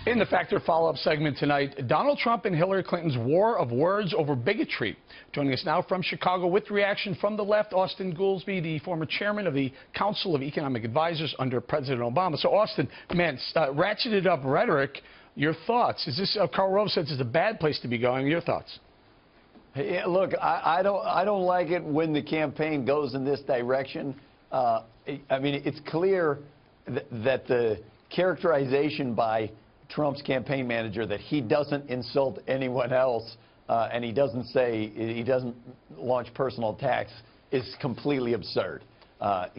In the Factor follow-up segment tonight, Donald Trump and Hillary Clinton's war of words over bigotry. Joining us now from Chicago with reaction from the left, Austin Goolsbee, the former chairman of the Council of Economic Advisors under President Obama. So, Austin, man, ratcheted up rhetoric. Your thoughts? Is this, Karl Rove says it's a bad place to be going. Your thoughts? Hey, look, I don't like it when the campaign goes in this direction. I mean, it's clear that the characterization by Trump's campaign manager that he doesn't insult anyone else and he doesn't launch personal attacks is completely absurd.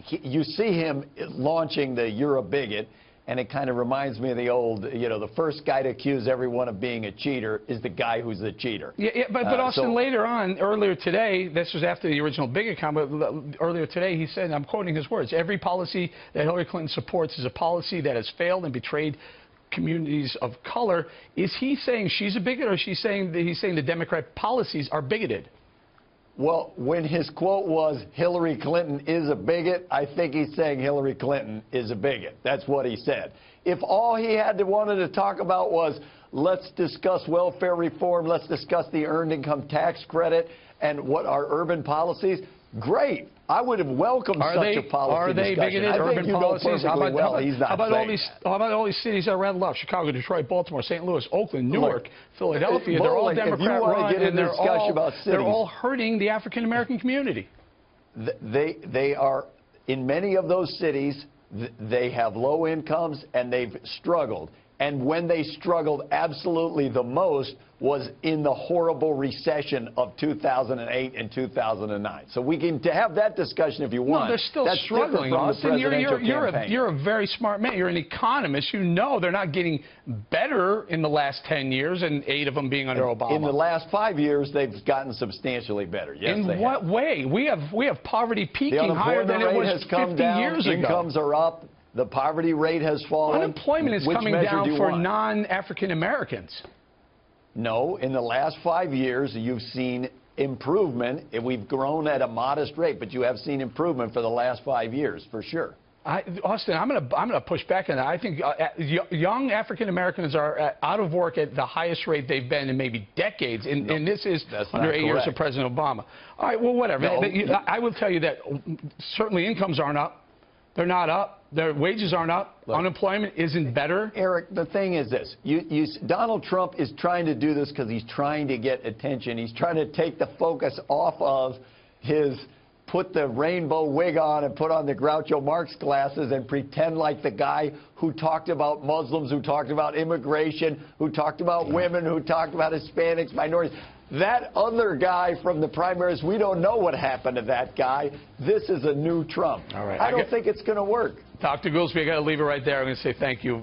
You see him launching the "you're a bigot," and it kind of reminds me of the old, the first guy to accuse everyone of being a cheater is the guy who's the cheater. Yeah, but Austin, later on, earlier today, this was after the original bigot comment, earlier today he said, I'm quoting his words, every policy that Hillary Clinton supports is a policy that has failed and betrayed communities of color. Is he saying she's a bigot, or is he saying that he's saying the Democrat policies are bigoted? Well, when his quote was, Hillary Clinton is a bigot, I think he's saying Hillary Clinton is a bigot. That's what he said. If all he wanted to talk about was, let's discuss welfare reform, let's discuss the earned income tax credit and what are urban policies, great. I would have welcomed such a policy Are they discussion. bigoted urban policies? How about all these cities that rattle off? Chicago, Detroit, Baltimore, St. Louis, Oakland, Newark, Philadelphia. They're all Democrat-run, and they're all hurting the African-American community. They are, in many of those cities, they have low incomes, and they've struggled. And when they struggled absolutely the most was in the horrible recession of 2008 and 2009. So we can have that discussion if you want. No, they're still struggling, Austin. You're a very smart man. You're an economist. You know they're not getting better in the last 10 years, and 8 of them being under Obama. In the last 5 years, they've gotten substantially better. Yes, in what way? We have poverty peaking higher than it was 50 years ago. Incomes are up. The poverty rate has fallen. Unemployment is coming down for non-African Americans. No, in the last 5 years, you've seen improvement. We've grown at a modest rate, but you have seen improvement for the last 5 years, for sure. Austin, I'm gonna push back on that. I think young African Americans are out of work at the highest rate they've been in maybe decades, and this is under 8 years of President Obama. All right, well, whatever. No. I will tell you that certainly incomes aren't up. They're not up. Their wages aren't up. Look, unemployment isn't better. Eric, the thing is this. Donald Trump is trying to do this because he's trying to get attention. He's trying to take the focus off of his put the rainbow wig on and put on the Groucho Marx glasses and pretend like the guy who talked about Muslims, who talked about immigration, who talked about women, who talked about Hispanics, minorities. That other guy from the primaries, we don't know what happened to that guy. This is a new Trump. All right. I don't think it's going to work. Dr. Goolsbee, I got to leave it right there. I'm going to say thank you.